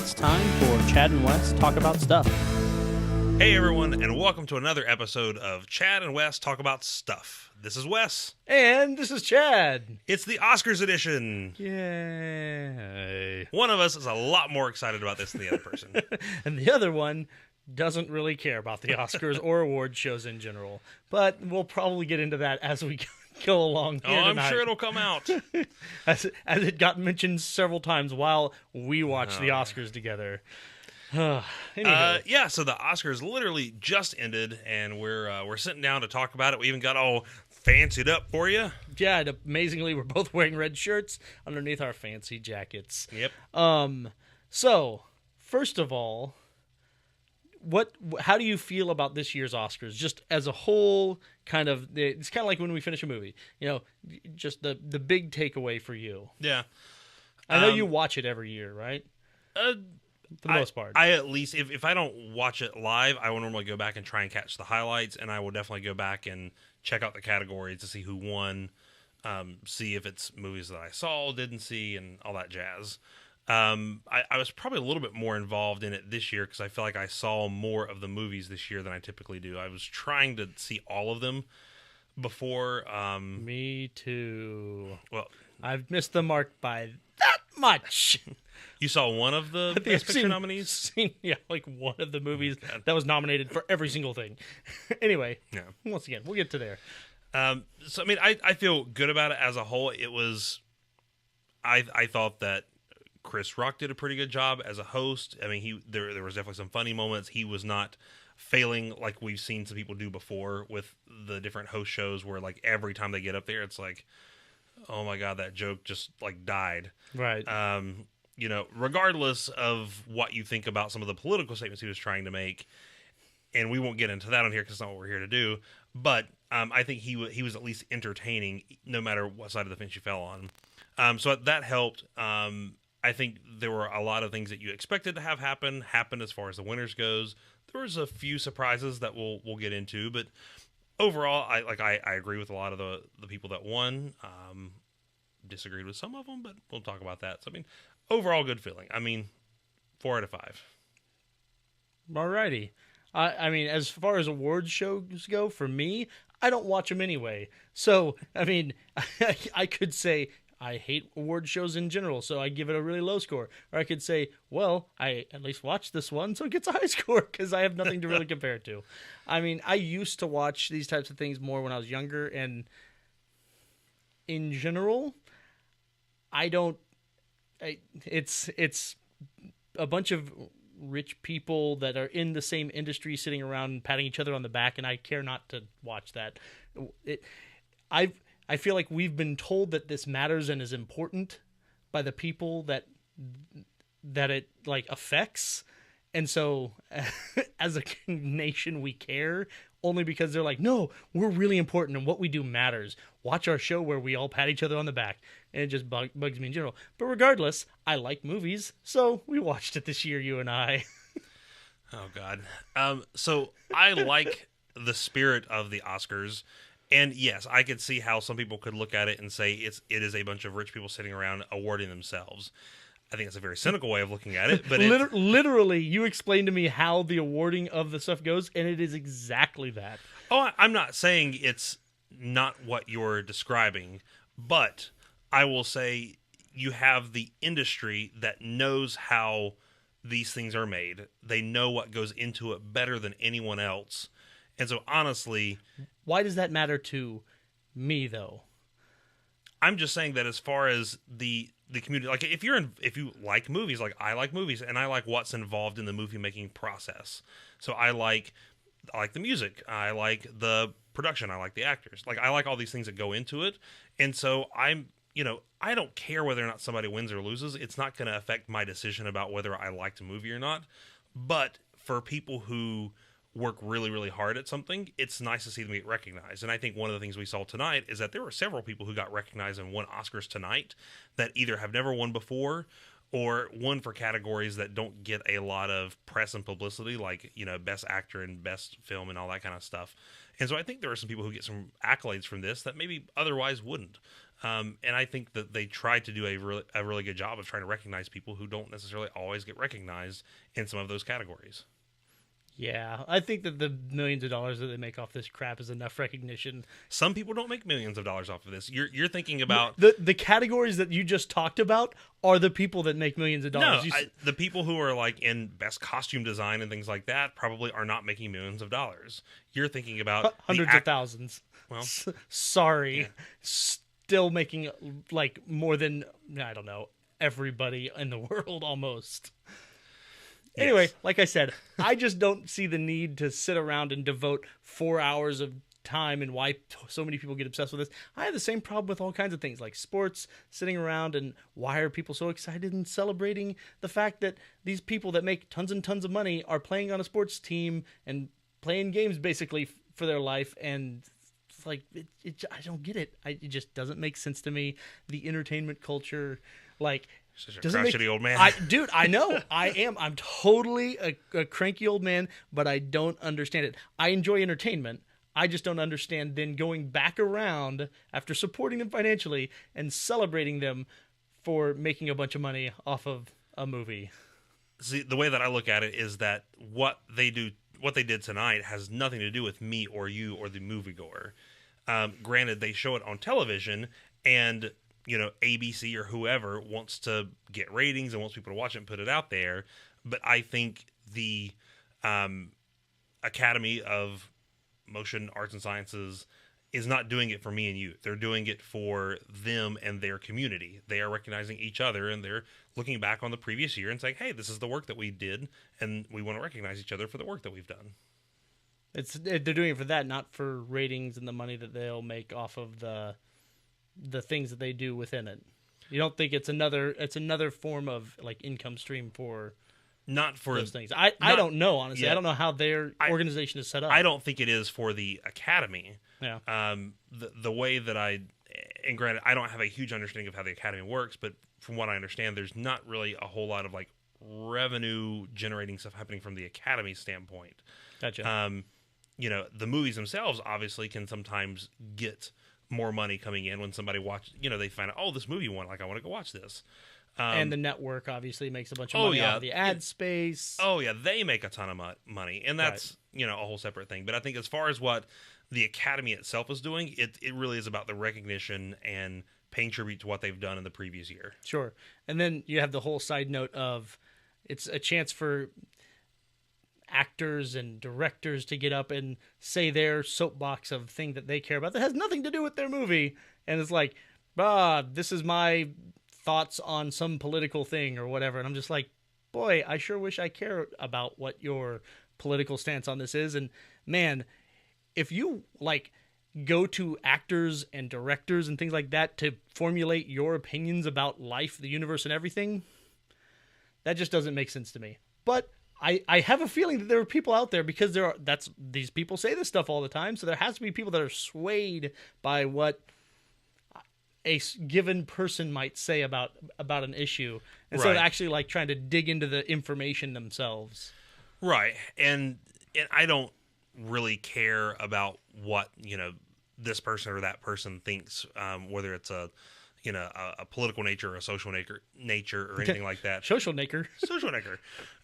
It's time for Chad and Wes Talk About Stuff. Hey everyone, and welcome to another episode of Chad and Wes Talk About Stuff. This is Wes. And this is Chad. It's the Oscars edition. Yay. One of us is a lot more excited about this than the other person. And the other one doesn't really care about the Oscars or award shows in general. But we'll probably get into that as we go along here I'm tonight. sure it'll come out. as it got mentioned several times while we watched the Oscars together. Yeah, so the Oscars literally just ended, and we're sitting down to talk about it. We even got all fancied up for you. Yeah, and amazingly, we're both wearing red shirts underneath our fancy jackets. Yep. So, first of all, how do you feel about this year's Oscars? Just as a whole, it's kind of like when we finish a movie. You know, just the big takeaway for you. Yeah. I know you watch it every year, right? For the most part. I at least, if I don't watch it live, I will normally go back and try and catch the highlights, and I will definitely go back and check out the categories to see who won, see if it's movies that I saw, didn't see, and all that jazz. I was probably a little bit more involved in it this year because I feel like I saw more of the movies this year than I typically do. I was trying to see all of them before. Me too. Well, I've missed the mark by that much. You saw one of the Best Picture nominees? Yeah, like one of the movies that was nominated for every single thing. Anyway, Once again, we'll get to there. So, I mean, I feel good about it as a whole. It was, I thought that Chris Rock did a pretty good job as a host. I mean, there was definitely some funny moments. He was not failing like we've seen some people do before with the different host shows where, like, every time they get up there, it's like, oh my God, that joke just, like, died. Right. You know, regardless of what you think about some of the political statements he was trying to make, and we won't get into that on here because it's not what we're here to do, but I think he was at least entertaining no matter what side of the fence you fell on. So that helped. I think there were a lot of things that you expected to have happen as far as the winners goes. There was a few surprises that we'll get into, but overall, I agree with a lot of the people that won. Disagreed with some of them, but we'll talk about that. So, I mean, overall, good feeling. I mean, 4 out of 5. Alrighty. I mean, as far as awards shows go, for me, I don't watch them anyway. So, I mean, I could say I hate award shows in general, so I give it a really low score. Or I could say, well, I at least watched this one, so it gets a high score because I have nothing to really compare it to. I mean, I used to watch these types of things more when I was younger, and in general, it's a bunch of rich people that are in the same industry sitting around patting each other on the back, and I care not to watch that. I feel like we've been told that this matters and is important by the people that it like affects, and so as a nation we care only because they're like, no, we're really important and what we do matters. Watch our show where we all pat each other on the back. And it just bugs me in general. But regardless, I like movies, so we watched it this year, you and I. Oh, God. So I like the spirit of the Oscars. And yes, I could see how some people could look at it and say it is a bunch of rich people sitting around awarding themselves. I think it's a very cynical way of looking at it. But literally, you explained to me how the awarding of the stuff goes, and it is exactly that. Oh, I'm not saying it's not what you're describing, but I will say you have the industry that knows how these things are made. They know what goes into it better than anyone else. And so, honestly... Why does that matter to me, though? I'm just saying that as far as the community, like if you like movies, like I like movies, and I like what's involved in the movie making process. So I like the music, I like the production, I like the actors, like I like all these things that go into it. And so I don't care whether or not somebody wins or loses. It's not going to affect my decision about whether I liked a movie or not. But for people who work really, really hard at something, it's nice to see them get recognized. And I think one of the things we saw tonight is that there were several people who got recognized and won Oscars tonight that either have never won before or won for categories that don't get a lot of press and publicity, like, Best Actor and Best Film and all that kind of stuff. And so I think there are some people who get some accolades from this that maybe otherwise wouldn't. And I think that they try to do a really good job of trying to recognize people who don't necessarily always get recognized in some of those categories. Yeah, I think that the millions of dollars that they make off this crap is enough recognition. Some people don't make millions of dollars off of this. You're thinking about the categories that you just talked about are the people that make millions of dollars. No, the people who are like in best costume design and things like that probably are not making millions of dollars. You're thinking about hundreds of thousands. Well, sorry, yeah. Still making like more than, I don't know, everybody in the world almost. Anyway, Yes. like I said, I just don't see the need to sit around and devote 4 hours of time and why so many people get obsessed with this. I have the same problem with all kinds of things like sports, sitting around and why are people so excited and celebrating the fact that these people that make tons and tons of money are playing on a sports team and playing games basically for their life, and it's like I don't get it. It just doesn't make sense to me. The entertainment culture, like, such a crotchety old man. Dude, I know. I am. I'm totally a cranky old man, but I don't understand it. I enjoy entertainment. I just don't understand then going back around after supporting them financially and celebrating them for making a bunch of money off of a movie. See, the way that I look at it is that what they did tonight has nothing to do with me or you or the moviegoer. Granted, they show it on television, and ABC or whoever wants to get ratings and wants people to watch it and put it out there. But I think the Academy of Motion Arts and Sciences is not doing it for me and you. They're doing it for them and their community. They are recognizing each other, and they're looking back on the previous year and saying, hey, this is the work that we did, and we want to recognize each other for the work that we've done. They're doing it for that, not for ratings and the money that they'll make off of the things that they do within it. You don't think it's another form of like income stream for not for those things? I don't know, honestly. Yeah. I don't know how their organization is set up. I don't think it is for the Academy. Yeah. The way that and granted, I don't have a huge understanding of how the Academy works, but from what I understand, there's not really a whole lot of like revenue generating stuff happening from the Academy standpoint. Gotcha. The movies themselves obviously can sometimes get more money coming in when somebody watches, they find out, oh, this movie won, like I want to go watch this. And the network obviously makes a bunch of money out of the ad space. Oh yeah, they make a ton of money, and that's a whole separate thing. But I think as far as what the Academy itself is doing, it really is about the recognition and paying tribute to what they've done in the previous year. Sure. And then you have the whole side note of it's a chance for actors and directors to get up and say their soapbox of thing that they care about that has nothing to do with their movie, and it's like, this is my thoughts on some political thing or whatever, and I'm just like, boy, I sure wish I cared about what your political stance on this is. And man, if you like go to actors and directors and things like that to formulate your opinions about life, the universe, and everything, that just doesn't make sense to me. But I have a feeling that there are people out there, because these people say this stuff all the time, so there has to be people that are swayed by what a given person might say about an issue, instead of actually like trying to dig into the information themselves. Right. And I don't really care about what this person or that person thinks, whether it's a political nature or a social nature or anything like that. Social nature.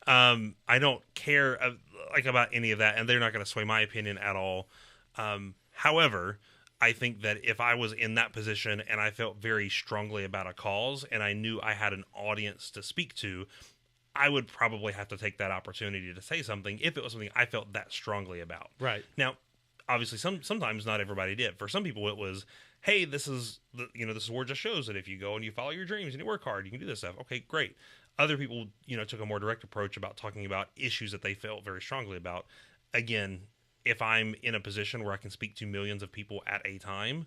I don't care about any of that, and they're not going to sway my opinion at all. However, I think that if I was in that position and I felt very strongly about a cause and I knew I had an audience to speak to, I would probably have to take that opportunity to say something if it was something I felt that strongly about. Right. Now, obviously, sometimes not everybody did. For some people, it was, hey, this is this award just shows that if you go and you follow your dreams and you work hard, you can do this stuff. Okay, great. Other people, took a more direct approach about talking about issues that they felt very strongly about. Again, if I'm in a position where I can speak to millions of people at a time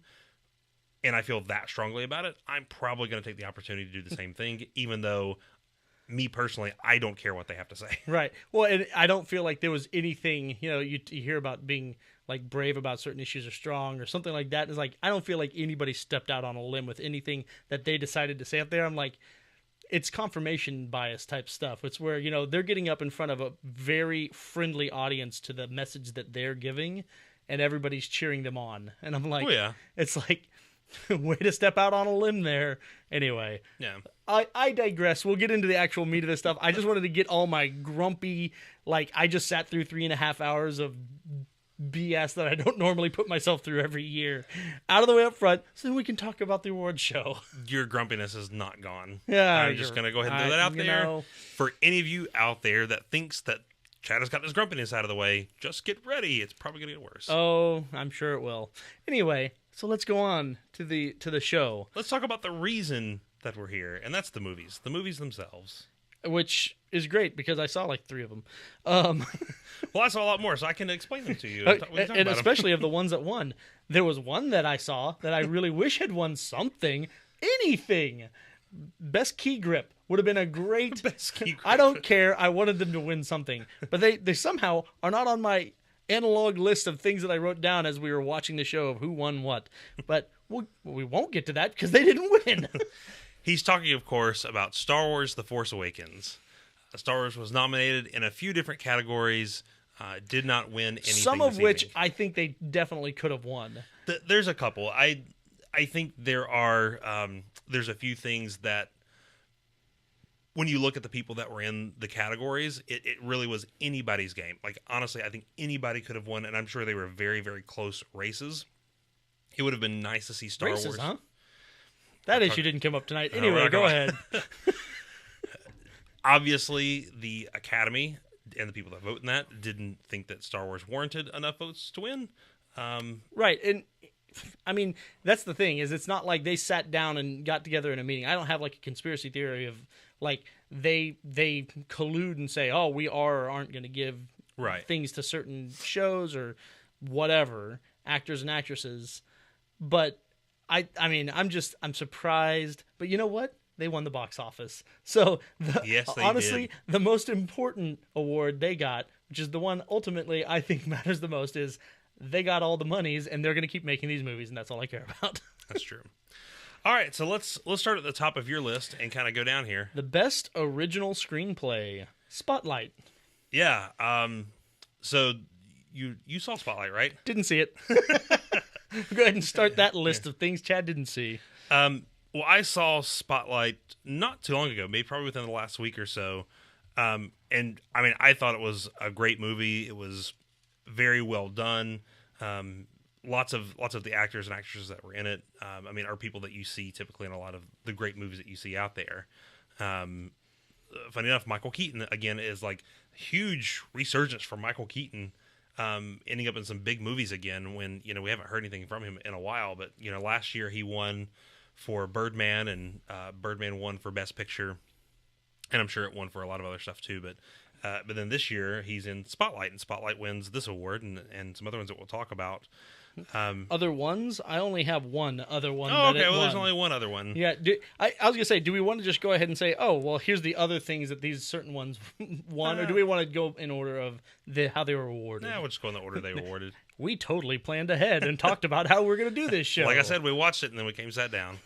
and I feel that strongly about it, I'm probably going to take the opportunity to do the same thing, even though me personally, I don't care what they have to say. Right. Well, and I don't feel like there was anything, you hear about being like brave about certain issues or strong or something like that. It's like, I don't feel like anybody stepped out on a limb with anything that they decided to say up there. I'm like, it's confirmation bias type stuff. It's where, they're getting up in front of a very friendly audience to the message that they're giving. and everybody's cheering them on. And I'm like, Oh, yeah. it's like, way to step out on a limb there. Anyway, Yeah. I digress. We'll get into the actual meat of this stuff. I just wanted to get all my grumpy, like, I just sat through 3.5 hours of BS that I don't normally put myself through every year out of the way up front, so we can talk about the award show. Your grumpiness is not gone. Yeah, I'm just going to go ahead and throw that out there. know. For any of you out there that thinks that Chad has got his grumpiness out of the way, just get ready. It's probably going to get worse. Oh, I'm sure it will. Anyway, so let's go on to the show. Let's talk about the reason that we're here, and that's the movies themselves. Which is great because I saw like 3 of them. Well, I saw a lot more, so I can explain them to you. And especially of the ones that won. There was one that I saw that I really wish had won something, anything. Best key grip would have been a great. Best key grip. I don't care. I wanted them to win something, but they somehow are not on my analog list of things that I wrote down as we were watching the show of who won what. But we won't get to that because they didn't win. He's talking, of course, about Star Wars: The Force Awakens. Star Wars was nominated in a few different categories, did not win anything. Some of which evening. I think they definitely could have won. There's a couple. I think there are. There's a few things that, when you look at the people that were in the categories, it really was anybody's game. Like, honestly, I think anybody could have won, and I'm sure they were very, very close races. It would have been nice to see Star Races, Wars. huh? That issue didn't come up tonight. No, Anyway, go ahead. Obviously, the Academy and the people that vote in that didn't think that Star Wars warranted enough votes to win. Right, and I mean, that's the thing, is it's not like they sat down and got together in a meeting. I don't have like a conspiracy theory of like they collude and say, oh, we are or aren't going to give Right. things to certain shows or whatever, actors and actresses. But I mean, I'm surprised. But you know what? They won the box office. So Yes, they honestly, did. the most important award they got, which is the one ultimately I think matters the most, is they got all the monies and they're going to keep making these movies, and that's all I care about. That's true. All right, so let's start at the top of your list and kind of go down here. The best original screenplay, Spotlight. Yeah. So you saw Spotlight, right? Didn't see it. Go ahead and start that list of things Chad didn't see. Well, I saw Spotlight not too long ago, maybe probably within the last week or so. And I mean, I thought it was a great movie. It was very well done. Lots of the actors and actresses that were in it, I mean, are people that you see typically in a lot of the great movies that you see out there. Funny enough, Michael Keaton, again, is like huge resurgence for Michael Keaton, ending up in some big movies again when, we haven't heard anything from him in a while. But, last year he won for Birdman, and Birdman won for Best Picture. And I'm sure it won for a lot of other stuff too. But then this year he's in Spotlight, and Spotlight wins this award and some other ones that we'll talk about. Other ones? I only have one other one. Oh, that okay. it Well, there's won. only one other one. Yeah, I was gonna say, do we want to just go ahead and say, oh, well, here's the other things that these certain ones won, or do we want to go in order of how they were awarded? Yeah, we'll just go in the order they were awarded. We totally planned ahead and talked about how we're gonna do this show. Like I said, we watched it and then we came sat down.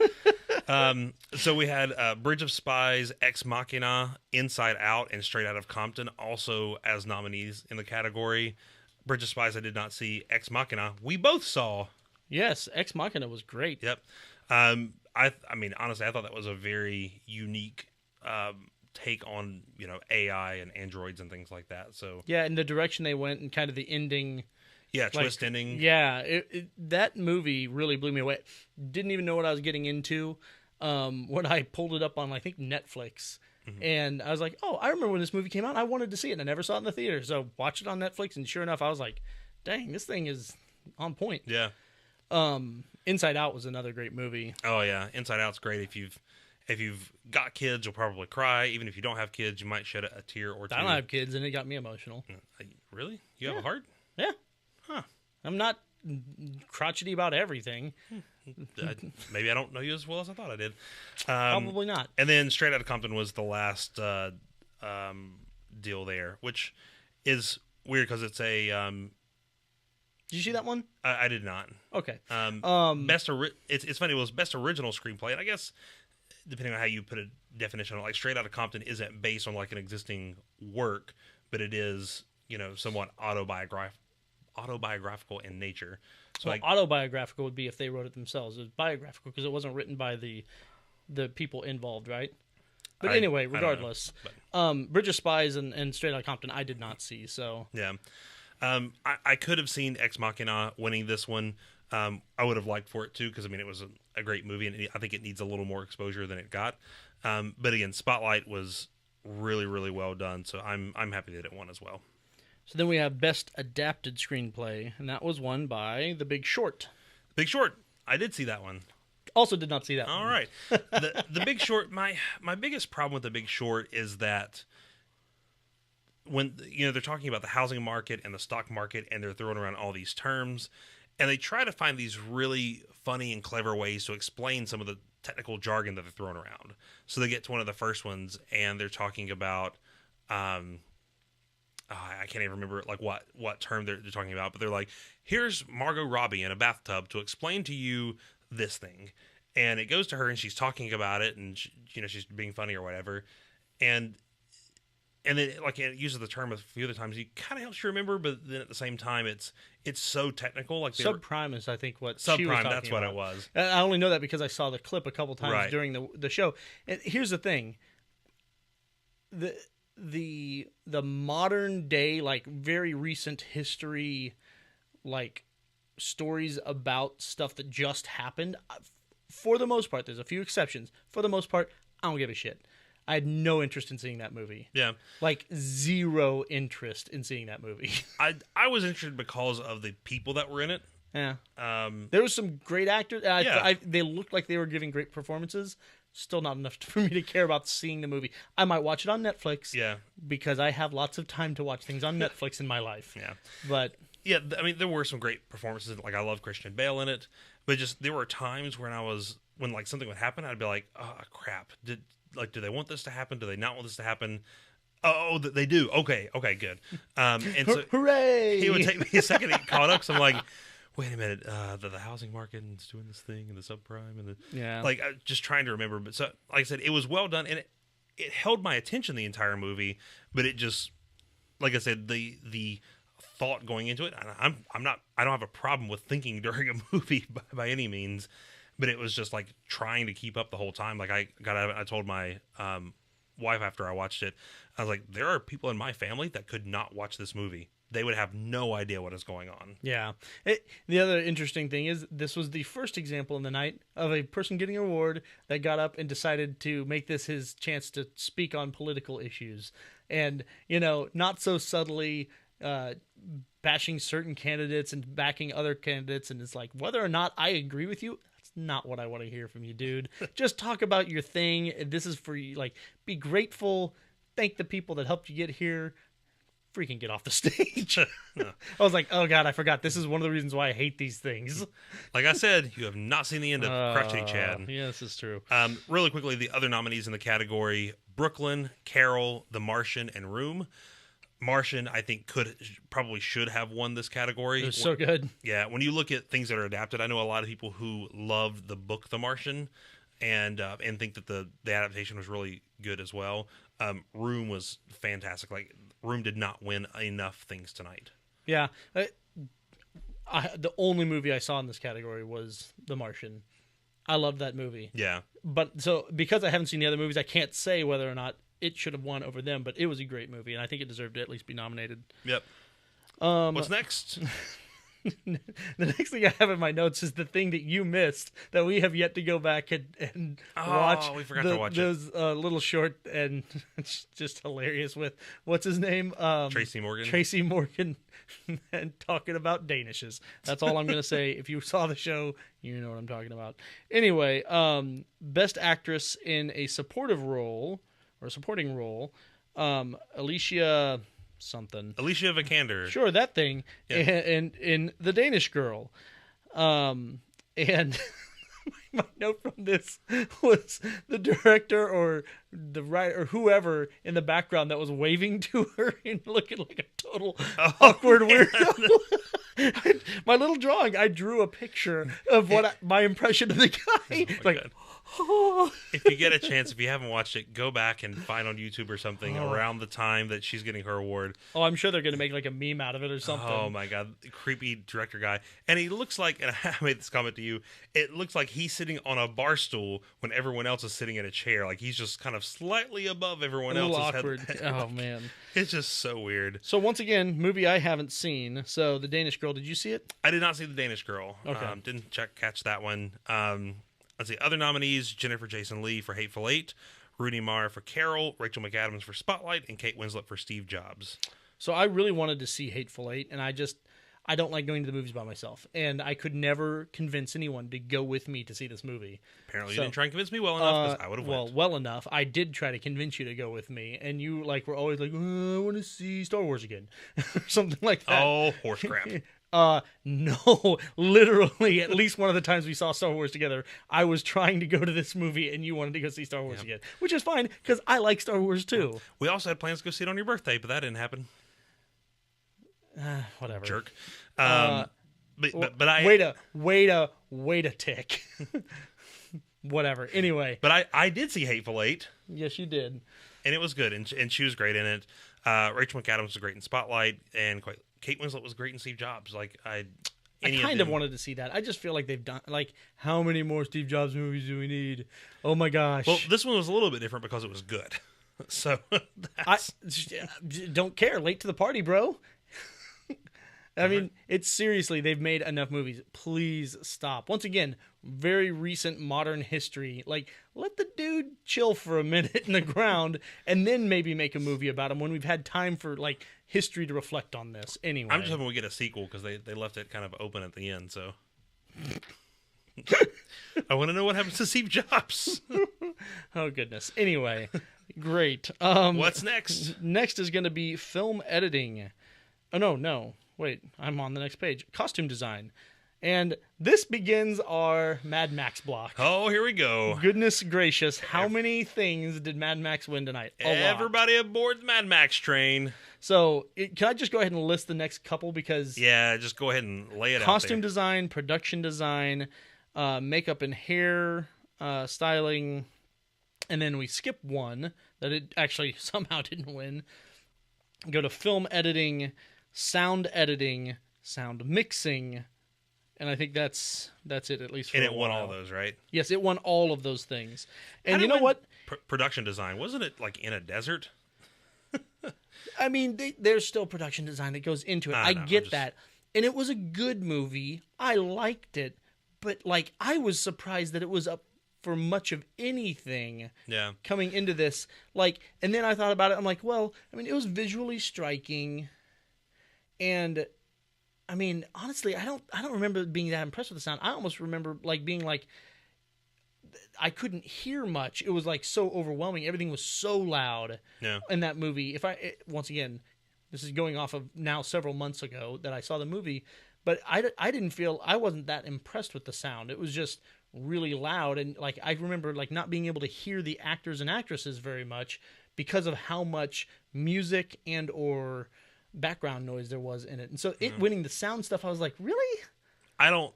So we had Bridge of Spies, Ex Machina, Inside Out, and Straight Outta Compton also as nominees in the category. Bridge of Spies I did not see. Ex Machina we both saw. Yes, Ex Machina was great. Yep. I mean, honestly, I thought that was a very unique take on AI and androids and things like that. So Yeah, and the direction they went and kind of the ending. yeah, twist ending. Yeah, that movie really blew me away. Didn't even know what I was getting into when I pulled it up on, I think, Netflix. Mm-hmm. And I was like, oh, I remember when this movie came out. I wanted to see it, and I never saw it in the theater. So watched it on Netflix, and sure enough, I was like, dang, this thing is on point. Yeah. Inside Out was another great movie. Oh yeah, Inside Out's great. If you've got kids, you'll probably cry. Even if you don't have kids, you might shed a tear or two. I don't have kids, and it got me emotional. Really? You have a heart? Yeah. Huh. I'm not crotchety about everything. Maybe I don't know you as well as I thought I did. Probably not. And then Straight Outta Compton was the last deal there, which is weird because it's a. Did you see that one? I did not. Okay. It's funny. It was best original screenplay, and I guess depending on how you put a definition on it, like Straight Outta Compton isn't based on like an existing work, but it is somewhat autobiographical in nature. So Well, autobiographical would be if they wrote it themselves. It was biographical because it wasn't written by the people involved, right? But anyway, I don't know, regardless, Bridge of Spies and Straight Outta Compton, I did not see. So yeah, I could have seen Ex Machina winning this one. I would have liked for it too, because I mean it was a great movie, and I think it needs a little more exposure than it got. But again, Spotlight was really, really well done, so I'm happy that it won as well. So then we have Best Adapted Screenplay, and that was won by The Big Short. Big Short, I did see that one. Also did not see that one. All right. The Big Short, my biggest problem with The Big Short is that when they're talking about the housing market and the stock market, and they're throwing around all these terms, and they try to find these really funny and clever ways to explain some of the technical jargon that they're throwing around. So they get to one of the first ones, and they're talking about I can't even remember like what term they're talking about, but they're like, here's Margot Robbie in a bathtub to explain to you this thing, and it goes to her and she's talking about it, and she's being funny or whatever, and then like it uses the term a few other times. It kind of helps you remember, but then at the same time it's so technical. Like subprime is I think what subprime. She was talking That's what about. It was. I only know that because I saw the clip a couple times Right. during the show. And here's the thing: the modern day, like very recent history, like stories about stuff that just happened. For the most part, there's a few exceptions. For the most part, I don't give a shit. I had no interest in seeing that movie. Yeah. Like zero interest in seeing that movie. I was interested because of the people that were in it. Yeah. There was some great actors. Yeah. They looked like they were giving great performances. Still not enough for me to care about seeing the movie. I might watch it on Netflix. Yeah. Because I have lots of time to watch things on Netflix in my life. Yeah. But yeah, I mean, there were some great performances. Like I love Christian Bale in it, but just there were times when like something would happen, I'd be like, oh crap, do they want this to happen? Do they not want this to happen? Oh, they do. Okay, good. And so hooray! He would take me a second to get caught up. So I'm like, wait a minute, the housing market is doing this thing, and the subprime, and like just trying to remember. But so, like I said, it was well done, and it held my attention the entire movie. But it just, like I said, the thought going into it, and I don't have a problem with thinking during a movie by any means. But it was just like trying to keep up the whole time. Like I told my wife after I watched it, I was like, there are people in my family that could not watch this movie. They would have no idea what is going on. Yeah. The other interesting thing is this was the first example in the night of a person getting an award that got up and decided to make this his chance to speak on political issues. And, not so subtly bashing certain candidates and backing other candidates. And it's like, whether or not I agree with you, not what I want to hear from you, dude. Just talk about your thing. This is for you. Like, be grateful. Thank the people that helped you get here. Freaking get off the stage. I was like, oh God, I forgot. This is one of the reasons why I hate these things. Like I said, you have not seen the end of Crotchety Chad. Yeah, this is true. Really quickly, the other nominees in the category: Brooklyn, Carol, The Martian, and Room. Martian, I think, probably should have won this category. It was so good. Yeah, when you look at things that are adapted, I know a lot of people who loved the book The Martian and think that the adaptation was really good as well. Room was fantastic. Like, Room did not win enough things tonight. Yeah. The only movie I saw in this category was The Martian. I loved that movie. Yeah. But so because I haven't seen the other movies, I can't say whether or not it should have won over them, but it was a great movie, and I think it deserved to at least be nominated. Yep. What's next? The next thing I have in my notes is the thing that you missed that we have yet to go back and watch. Oh, we forgot to watch those little short, and it's just hilarious with what's his name, Tracy Morgan. Tracy Morgan, and talking about Danishes. That's all I'm gonna say. If you saw the show, you know what I'm talking about. Anyway, best actress in a supportive role or supporting role, Alicia Vikander. Sure, that thing. Yeah. And in The Danish Girl. And my note from this was the director or the writer or whoever in the background that was waving to her and looking like a total awkward weirdo. My little drawing, I drew a picture of my impression of the guy. Oh, If you get a chance, if you haven't watched it, go back and find on YouTube or something around the time that she's getting her award. Oh, I'm sure they're going to make like a meme out of it or something. Oh my god, creepy director guy. And he looks like, and I made this comment to you, it looks like he's sitting on a bar stool when everyone else is sitting in a chair. Like he's just kind of slightly above everyone else's awkward. head. Oh man. It's just so weird. So once again, movie I haven't seen. So The Danish Girl, did you see it? I did not see The Danish Girl. Okay. Didn't catch that one. Let's see. Other nominees, Jennifer Jason Leigh for Hateful Eight, Rooney Mara for Carol, Rachel McAdams for Spotlight, and Kate Winslet for Steve Jobs. So I really wanted to see Hateful Eight, and I don't like going to the movies by myself. And I could never convince anyone to go with me to see this movie. Apparently you didn't try and convince me well enough, because I would have went. Well enough. I did try to convince you to go with me, and you were always like, I want to see Star Wars again. or something like that. Oh, horse crap. No, literally, at least one of the times we saw Star Wars together, I was trying to go to this movie and you wanted to go see Star Wars again, which is fine because I like Star Wars too. We also had plans to go see it on your birthday, but that didn't happen. Whatever. Jerk. But I Wait a tick. Whatever. Anyway. But I did see Hateful Eight. Yes, you did. And it was good, and she was great in it. Rachel McAdams was great in Spotlight, and Kate Winslet was great in Steve Jobs. I kind of wanted to see that. I just feel like they've done, how many more Steve Jobs movies do we need? Oh my gosh. Well, this one was a little bit different because it was good. So I don't care. Late to the party, bro. I mean, it's seriously, they've made enough movies. Please stop. Once again, very recent modern history. Let the dude chill for a minute in the ground and then maybe make a movie about him when we've had time for, history to reflect on this. Anyway. I'm just hoping we get a sequel because they left it kind of open at the end, so. I want to know what happens to Steve Jobs. Oh, goodness. Anyway, great. What's next? Next is going to be film editing. Oh, no. Wait, I'm on the next page. Costume design. And this begins our Mad Max block. Oh, here we go. Goodness gracious. How many things did Mad Max win tonight? Everybody aboard the Mad Max train. So, can I just go ahead and list the next couple? Because yeah, just go ahead and lay it out. Costume design, production design, makeup and hair, styling, and then we skip one that it actually somehow didn't win. Go to film editing, sound editing, sound mixing, and I think that's it, at least for and a it while. won all those, right? Yes, it won all of those things. And you know what? Production design, wasn't it in a desert? I mean, there's still production design that goes into it. I get that. And it was a good movie. I liked it. But, I was surprised that it was up for much of anything coming into this. And then I thought about it. I'm like, well, I mean, it was visually striking. And, I mean, honestly, I don't remember being that impressed with the sound. I almost remember, being I couldn't hear much. It was so overwhelming. Everything was so loud in that movie. Once again, this is going off of now several months ago that I saw the movie, but I didn't feel, I wasn't that impressed with the sound. It was just really loud. And I remember not being able to hear the actors and actresses very much because of how much music and or background noise there was in it. And so it winning the sound stuff, I was like, really? I don't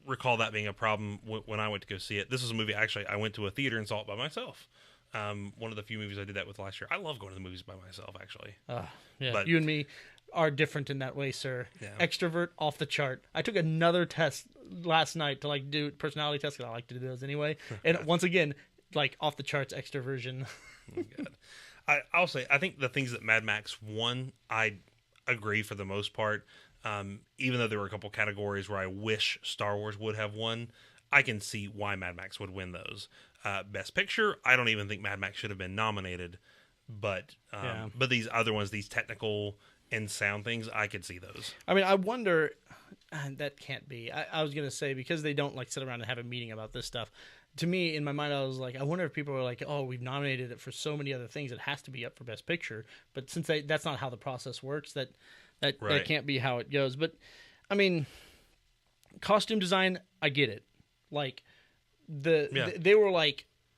recall that being a problem when I went to go see it. This was a movie, actually, I went to a theater and saw it by myself. One of the few movies I did that with last year. I love going to the movies by myself, actually. Yeah, but you and me are different in that way, sir. Yeah. Extrovert, off the chart. I took another test last night to do personality tests, because I like to do those anyway. And once again, off the charts extroversion. Oh, God. I'll say, I think the things that Mad Max won, I agree for the most part. Even though there were a couple categories where I wish Star Wars would have won, I can see why Mad Max would win those. Best Picture, I don't even think Mad Max should have been nominated, but these other ones, these technical and sound things, I could see those. I mean, I wonder, that can't be. I was going to say, because they don't sit around and have a meeting about this stuff. To me, in my mind, I was like, I wonder if people are oh, we've nominated it for so many other things, it has to be up for Best Picture. But since that's not how the process works, that can't be how it goes. But, I mean, costume design, I get it. They were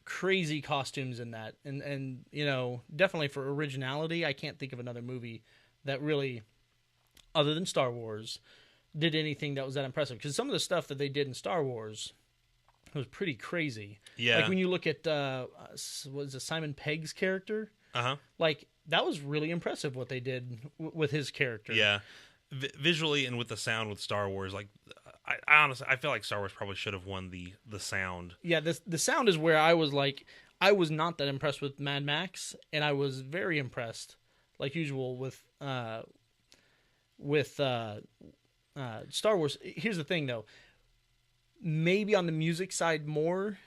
crazy costumes in that. And definitely for originality, I can't think of another movie that really, other than Star Wars, did anything that was that impressive. Because some of the stuff that they did in Star Wars It was pretty crazy. Yeah. Like when you look at was it Simon Pegg's character? Uh-huh. Like that was really impressive what they did with his character. Yeah. Visually and with the sound with Star Wars, like I honestly I feel like Star Wars probably should have won the sound. Yeah, the sound is where I was like, I was not that impressed with Mad Max, and I was very impressed, like usual, with Star Wars. Here's the thing, though. Maybe on the music side more.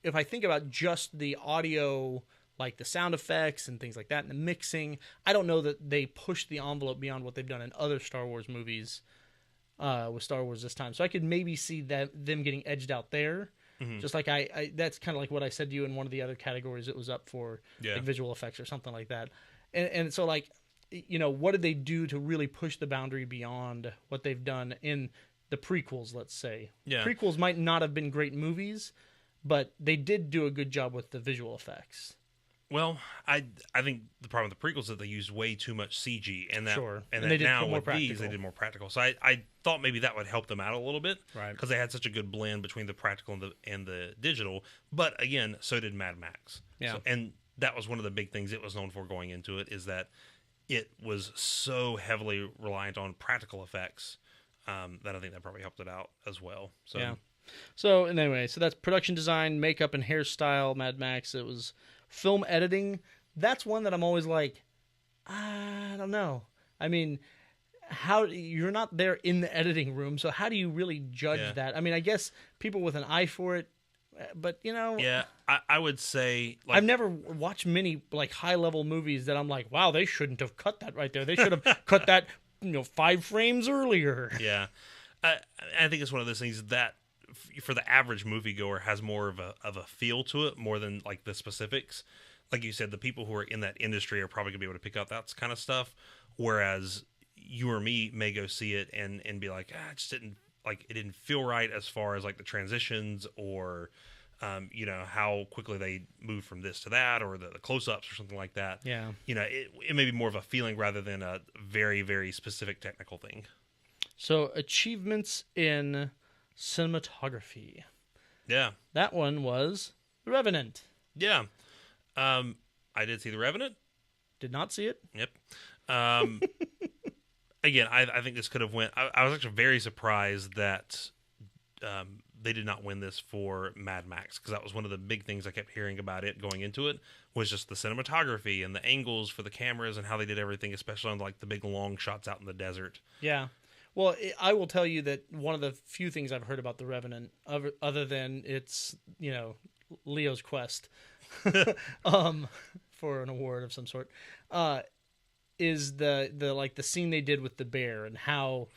If I think about just the audio, like the sound effects and things like that, and the mixing, I don't know that they pushed the envelope beyond what they've done in other Star Wars movies with Star Wars this time. So I could maybe see them getting edged out there. Mm-hmm. Just like I that's kind of like what I said to you in one of the other categories it was up for, like visual effects or something like that. And so, like, you know, what did they do to really push the boundary beyond what they've done in the prequels, let's say? Yeah. Prequels might not have been great movies, but they did do a good job with the visual effects. Well, I think the problem with the prequels is that they used way too much CG, and that Sure. and And that they did now more with these practical. they did more practical. So I thought maybe that would help them out a little bit, Right. Because they had such a good blend between the practical and the digital. But again, so did Mad Max. Yeah. So, and that was one of the big things it was known for going into it, is that it was so heavily reliant on practical effects that I think that probably helped it out as well. So Yeah. So anyway, so that's production design, makeup, and hairstyle. Mad Max. It was film editing. That's one that I'm always like, I don't know. I mean, how you're not there in the editing room, so how do you really judge that? I mean, I guess people with an eye for it, but you know, yeah, I would say like, I've never watched many like high level movies that I'm like, wow, they shouldn't have cut that right there. They should have cut that 5 frames earlier. Yeah, I think it's one of those things that for the average moviegoer has more of a feel to it more than like the specifics. Like you said, the people who are in that industry are probably gonna be able to pick out that kind of stuff, whereas you or me may go see it and be like, it just didn't feel right as far as like the transitions or how quickly they move from this to that, or the close-ups or something like that. Yeah. It may be more of a feeling rather than a very, very specific technical thing. So achievements in cinematography. Yeah. That one was The Revenant. Yeah. I did see The Revenant. Did not see it. Yep. Again, I think this could have went. I was actually very surprised that they did not win this for Mad Max, because that was one of the big things I kept hearing about it going into it, was just the cinematography and the angles for the cameras and how they did everything, especially on like the big long shots out in the desert. Yeah. Well, I will tell you that one of the few things I've heard about The Revenant, other than it's, Leo's quest for an award of some sort, is the scene they did with the bear, and how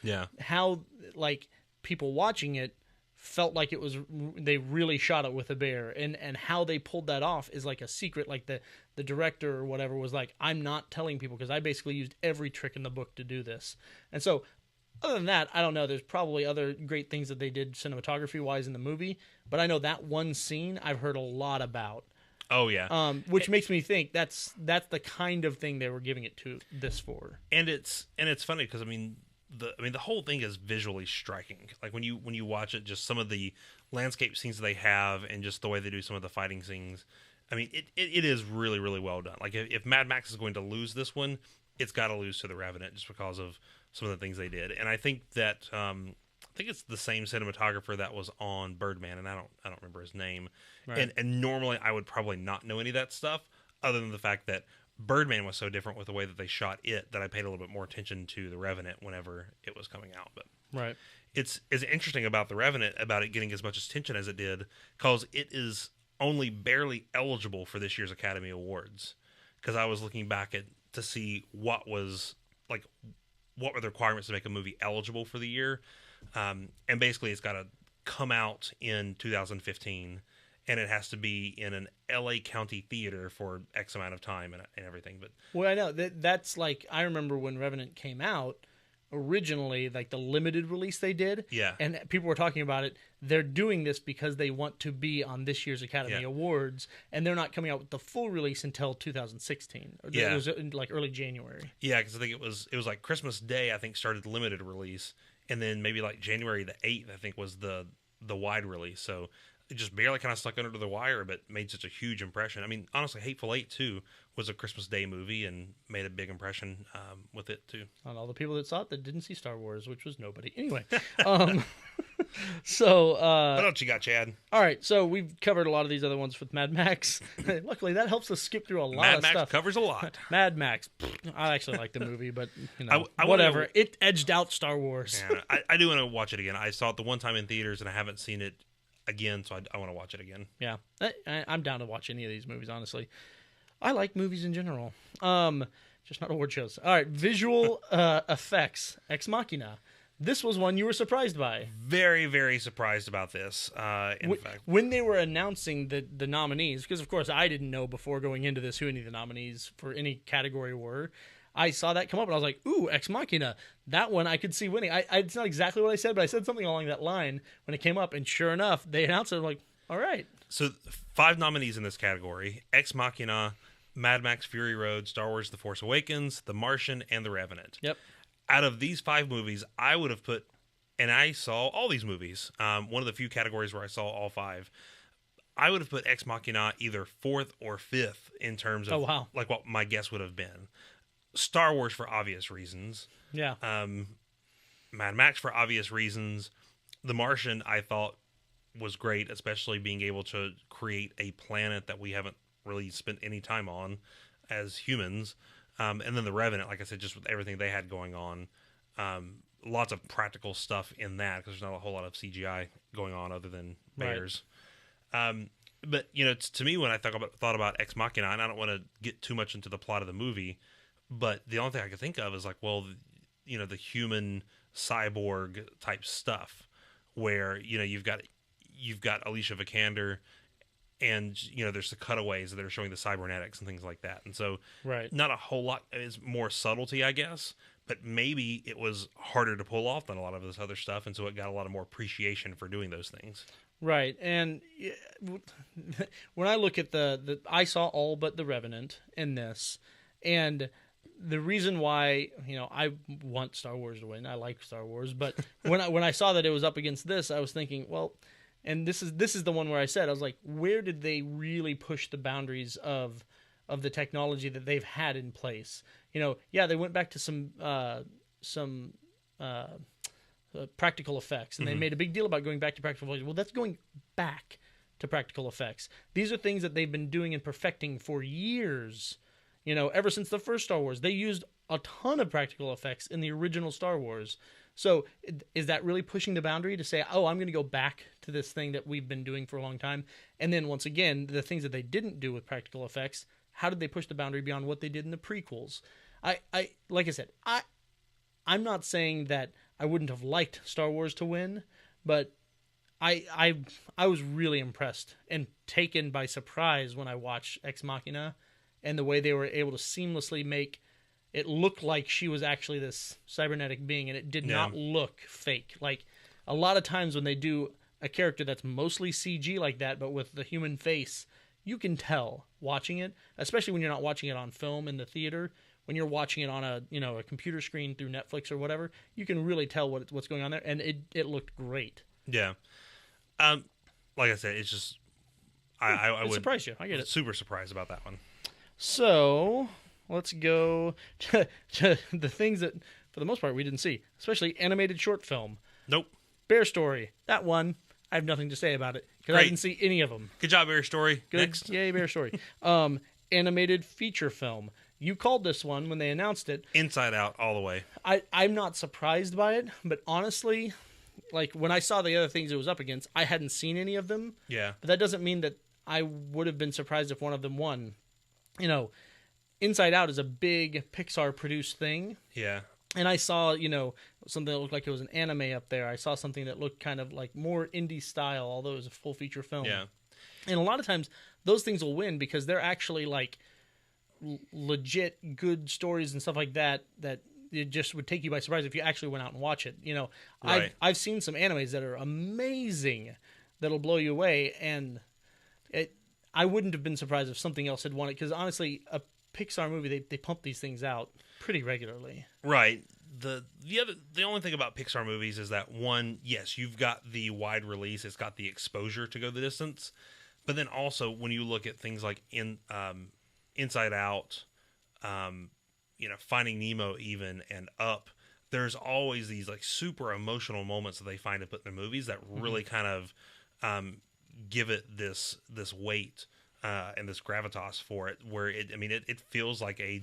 like people watching it felt like it was, they really shot it with a bear, and how they pulled that off is like a secret. Like the director or whatever was like, I'm not telling people because I basically used every trick in the book to do this. And so other than that, I don't know. There's probably other great things that they did cinematography-wise in the movie, but I know that one scene I've heard a lot about. Oh yeah, which makes me think that's the kind of thing they were giving it to this for. And it's funny because the whole thing is visually striking. Like when you watch it, just some of the landscape scenes that they have, and just the way they do some of the fighting scenes. I mean, it is really, really well done. Like if Mad Max is going to lose this one, it's got to lose to The Revenant just because of some of the things they did. And I think that I think it's the same cinematographer that was on Birdman, and I don't remember his name. Right. And normally I would probably not know any of that stuff, other than the fact that Birdman was so different with the way that they shot it that I paid a little bit more attention to The Revenant whenever it was coming out. But right, it's interesting about The Revenant, about it getting as much attention as it did, because it is only barely eligible for this year's Academy Awards. Because I was looking back to see what were the requirements to make a movie eligible for the year, and basically it's got to come out in 2015, and it has to be in an LA County theater for X amount of time and everything. But well, I know that's like, I remember when Revenant came out originally, like the limited release they did, and people were talking about it. They're doing this because they want to be on this year's Academy Awards, and they're not coming out with the full release until 2016. It was like early January. Yeah, because I think it was like Christmas Day, I think, started the limited release, and then maybe like January the 8th, I think, was the wide release. So just barely kind of stuck under the wire, but made such a huge impression. I mean, honestly, Hateful Eight too was a Christmas Day movie and made a big impression with it too. On all the people that saw it that didn't see Star Wars, which was nobody. Anyway, um, so What else you got, Chad? all right, so we've covered a lot of these other ones with Mad Max. Luckily, that helps us skip through a lot Mad of Max stuff. covers a lot. Mad Max. I actually like the movie, but I I whatever. wanna- It edged out Star Wars. Yeah, I do want to watch it again. I saw it the one time in theaters, and I haven't seen it again, so I want to watch it again. Yeah, I'm down to watch any of these movies. Honestly, I like movies in general. Just not award shows. All right, visual effects. Ex Machina. This was one you were surprised by. Very, very surprised about this. In fact, When they were announcing the nominees, because of course I didn't know before going into this who any of the nominees for any category were. I saw that come up and I was like, ooh, Ex Machina. That one I could see winning. It's not exactly what I said, but I said something along that line when it came up. And sure enough, they announced it. I'm like, all right. so 5 nominees in this category: Ex Machina, Mad Max: Fury Road, Star Wars: The Force Awakens, The Martian, and The Revenant. Yep. Out of these 5 movies, I would have put, and I saw all these movies. One of the few categories where I saw all 5. I would have put Ex Machina either 4th or 5th in terms of like what my guess would have been. Star Wars for obvious reasons. Yeah. Mad Max for obvious reasons. The Martian I thought was great, especially being able to create a planet that we haven't really spent any time on as humans. And then The Revenant, like I said, just with everything they had going on. Lots of practical stuff in that because there's not a whole lot of CGI going on other than bears. Right. But, to me, when I thought about Ex Machina, and I don't want to get too much into the plot of the movie, but the only thing I could think of is like, well, the human cyborg type stuff where, you've got Alicia Vikander and, there's the cutaways that are showing the cybernetics and things like that. And so not a whole lot is more subtlety, I guess, but maybe it was harder to pull off than a lot of this other stuff. And so it got a lot of more appreciation for doing those things. Right. And when I look at I saw all but The Revenant in this, and the reason why, I want Star Wars to win, I like Star Wars, but when I saw that it was up against this, I was thinking, well, and this is the one where I said, I was like, where did they really push the boundaries of the technology that they've had in place? They went back to some practical effects, and they made a big deal about going back to practical effects. Well, that's going back to practical effects. These are things that they've been doing and perfecting for years. Ever since the first Star Wars, they used a ton of practical effects in the original Star Wars. So is that really pushing the boundary to say, oh, I'm going to go back to this thing that we've been doing for a long time? And then once again, the things that they didn't do with practical effects, how did they push the boundary beyond what they did in the prequels? I like I said, I'm not saying that I wouldn't have liked Star Wars to win, but I was really impressed and taken by surprise when I watched Ex Machina and the way they were able to seamlessly make it look like she was actually this cybernetic being, and it did not look fake. Like a lot of times when they do a character that's mostly CG like that, but with the human face, you can tell watching it, especially when you're not watching it on film in the theater. When you're watching it on a computer screen through Netflix or whatever, you can really tell what's going on there, and it looked great. Yeah. Like I said, it's just I would surprise you. I get it. Super surprised about that one. So let's go to the things that, for the most part, we didn't see, especially animated short film. Nope. Bear Story. That one, I have nothing to say about it because I didn't see any of them. Good job, Bear Story. Good. Next. Yay, Bear Story. Animated feature film. You called this one when they announced it. Inside Out, all the way. I'm not surprised by it, but honestly, like when I saw the other things it was up against, I hadn't seen any of them. Yeah. But that doesn't mean that I would have been surprised if one of them won. Inside Out is a big Pixar-produced thing. Yeah. And I saw, something that looked like it was an anime up there. I saw something that looked kind of like more indie style, although it was a full feature film. Yeah. And a lot of times, those things will win because they're actually like legit good stories and stuff like that it just would take you by surprise if you actually went out and watch it. Right. I've seen some animes that are amazing that'll blow you away, and I wouldn't have been surprised if something else had won it because honestly, a Pixar movie they pump these things out pretty regularly. Right. the only thing about Pixar movies is that, one, yes, you've got the wide release, it's got the exposure to go the distance, but then also when you look at things like Inside Out, Finding Nemo, even, and Up, there's always these like super emotional moments that they find to put in the movies that really kind of give it this weight and this gravitas for it, where it feels like a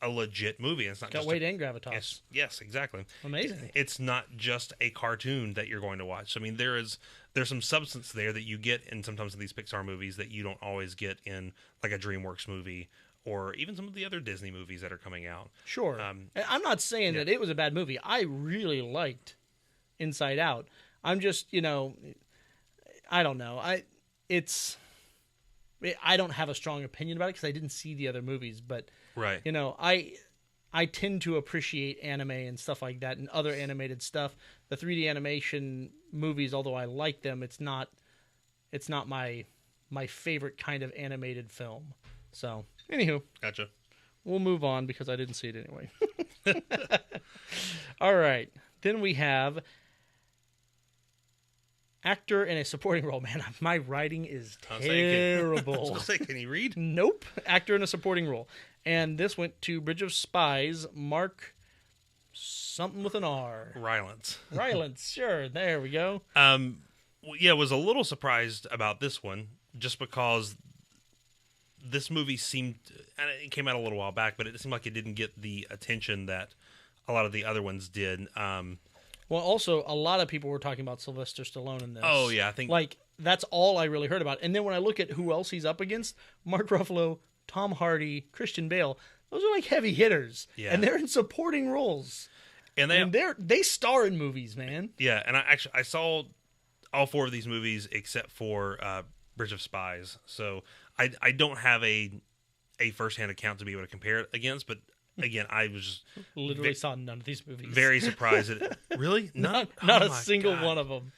legit movie. It's not got just weight and gravitas. Yes, exactly. Amazing. It's not just a cartoon that you're going to watch. I mean, there's some substance there that you get sometimes in these Pixar movies that you don't always get in like a DreamWorks movie or even some of the other Disney movies that are coming out. Sure. I'm not saying that it was a bad movie. I really liked Inside Out. I'm just, I don't know. I don't have a strong opinion about it because I didn't see the other movies, but right. I tend to appreciate anime and stuff like that and other animated stuff. The 3D animation movies, although I like them, it's not my favorite kind of animated film. So, anywho, gotcha. We'll move on because I didn't see it anyway. All right. Then we have actor in a supporting role. Man, my writing is terrible. I was going to say, can you read? Nope. Actor in a supporting role. And this went to Bridge of Spies, Mark something with an R. Rylance. Sure. There we go. Was a little surprised about this one just because this movie seemed, and it came out a little while back, but it seemed like it didn't get the attention that a lot of the other ones did. Well, also, a lot of people were talking about Sylvester Stallone in this. Oh, yeah, I think... Like, that's all I really heard about. And then when I look at who else he's up against, Mark Ruffalo, Tom Hardy, Christian Bale, those are like heavy hitters. Yeah. And they're in supporting roles. And they star in movies, man. Yeah, and I saw all four of these movies except for Bridge of Spies. So I don't have a first-hand account to be able to compare it against, but again, I was just literally saw none of these movies. Very surprised at it. Really? Not a single one of them.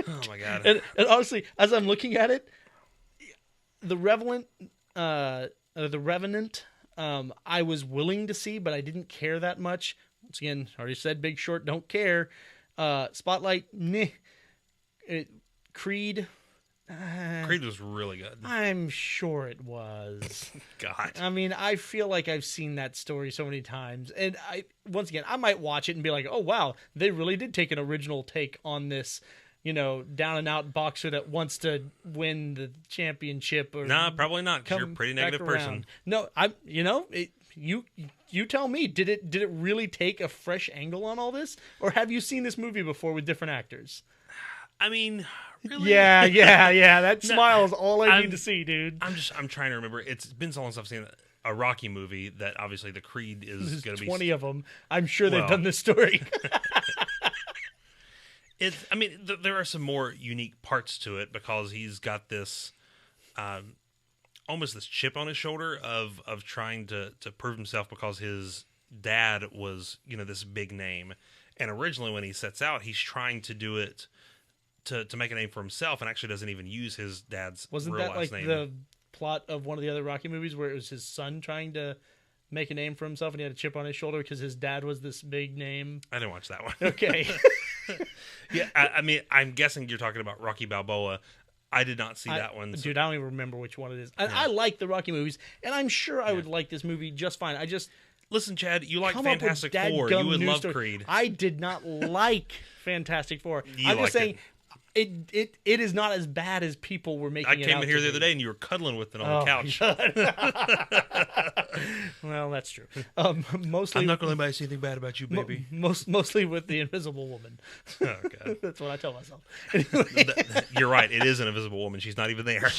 Oh my god! And honestly, as I'm looking at it, the Revenant, I was willing to see, but I didn't care that much. Once again, already said, Big Short, don't care. Spotlight, meh. Creed. Creed was really good. I'm sure it was. God. I mean, I feel like I've seen that story so many times. And once again, I might watch it and be like, oh, wow, they really did take an original take on this, down and out boxer that wants to win the championship. Or nah, probably not, because you're a pretty negative person. No, you tell me, did it really take a fresh angle on all this? Or have you seen this movie before with different actors? I mean, really? Yeah. That smile is all I need to see, dude. I'm trying to remember. It's been so long since I've seen a Rocky movie that obviously the Creed is going to be 20 of them. I'm sure they've done this story. There are some more unique parts to it because he's got this almost this chip on his shoulder of trying to prove himself because his dad was, this big name. And originally when he sets out, he's trying to do it to make a name for himself and actually doesn't even use his dad's real last name. Wasn't that like the plot of one of the other Rocky movies where it was his son trying to make a name for himself and he had a chip on his shoulder because his dad was this big name? I didn't watch that one. Okay. Yeah, I'm guessing you're talking about Rocky Balboa. I did not see that one. Dude, I don't even remember which one it is. I like the Rocky movies, and I'm sure I would like this movie just fine. Listen, Chad, you like Fantastic Four. You would love Creed. I did not like Fantastic Four. I'm just saying... It is not as bad as people were making it out to be. I came in here the other day and you were cuddling with it on the couch. Well, that's true. Mostly, I'm not going to let anybody say anything bad about you, baby. Mostly with the Invisible Woman. Oh, God. That's what I tell myself. Anyway. You're right. It is an Invisible Woman. She's not even there.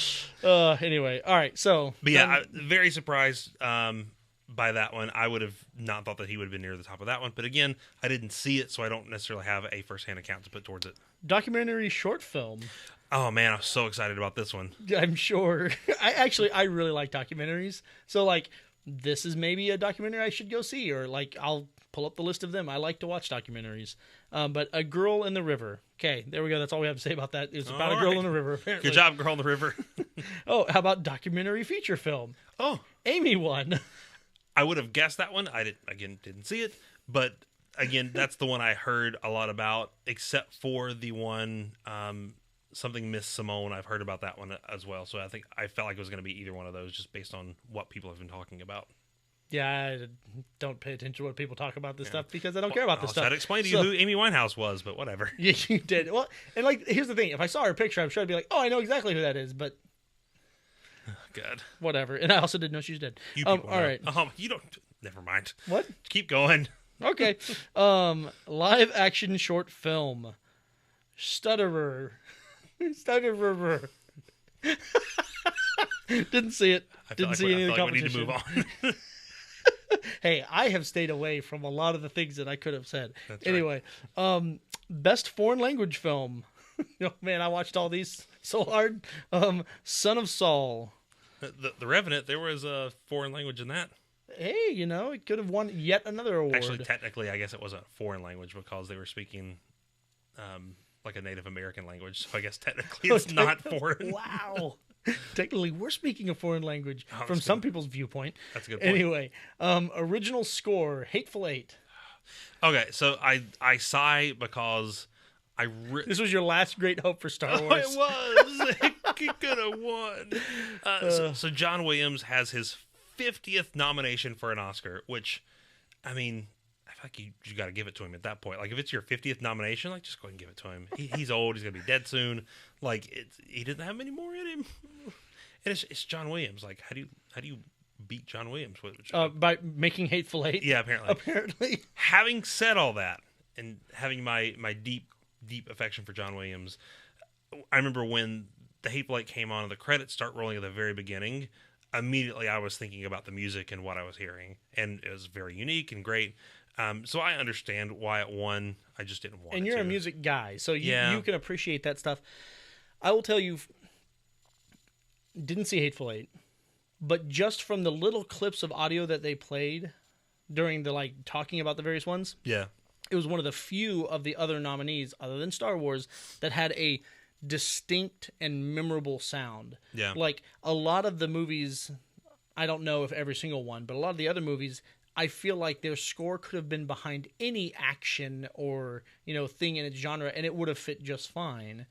Anyway, all right. So, but yeah, very surprised by that one. I would have not thought that he would have been near the top of that one. But again, I didn't see it, so I don't necessarily have a first-hand account to put towards it. Documentary short film. Oh man, I was so excited about this one. I'm sure. I really like documentaries. So this is maybe a documentary I should go see, or I'll pull up the list of them. I like to watch documentaries. But A Girl in the River. Okay, there we go. That's all we have to say about that. It's about a girl in the river. Apparently. Good job, Girl in the River. Oh, how about documentary feature film? Oh, Amy won. I would have guessed that one. I didn't see it. But again, that's the one I heard a lot about, except for the one something Miss Simone. I've heard about that one as well. So I felt like it was going to be either one of those, just based on what people have been talking about. Yeah, I don't pay attention to what people talk about this stuff because I don't care about this stuff. I tried to explain to you who Amy Winehouse was, but whatever. Yeah, you did. Well, and like, here's the thing: if I saw her picture, I'm sure I'd be like, "Oh, I know exactly who that is." But good, whatever. And I also didn't know she's dead. You people all know. right. You don't. Never mind. What? Keep going. Okay. Live action short film. Stutterer. Stutterer. Didn't see it. Didn't see any of the competition. We need to move on. Hey, I have stayed away from a lot of the things that I could have said. That's anyway, best foreign language film. Oh, man, I watched all these so hard. Son of Saul. The Revenant, there was a foreign language in that. Hey, it could have won yet another award. Actually, technically, I guess it wasn't a foreign language because they were speaking like a Native American language. So I guess technically it's not foreign. Wow. Technically, we're speaking a foreign language from some people's viewpoint. That's a good point. Anyway, original score, Hateful Eight. Okay, so I sigh because this was your last great hope for Star Wars. It was. He could have won. So John Williams has his 50th nomination for an Oscar, which, I mean, I feel like you got to give it to him at that point. Like, if it's your 50th nomination, like, just go ahead and give it to him. He's old. He's going to be dead soon. Like, he doesn't have many more in him. And it's John Williams. Like, how do you beat John Williams? By making Hateful Eight? Yeah, apparently. Apparently. Having said all that, and having my deep affection for John Williams, I remember when the Hateful Eight came on and the credits start rolling at the very beginning, immediately I was thinking about the music and what I was hearing. And it was very unique and great. So I understand why it won. I just didn't want it. And you're a music guy, so you can appreciate that stuff. I will tell you, didn't see Hateful Eight, but just from the little clips of audio that they played during the talking about the various ones, yeah, it was one of the few of the other nominees, other than Star Wars, that had a distinct and memorable sound. Yeah, like a lot of the movies, I don't know if every single one, but a lot of the other movies, I feel like their score could have been behind any action or thing in its genre, and it would have fit just fine.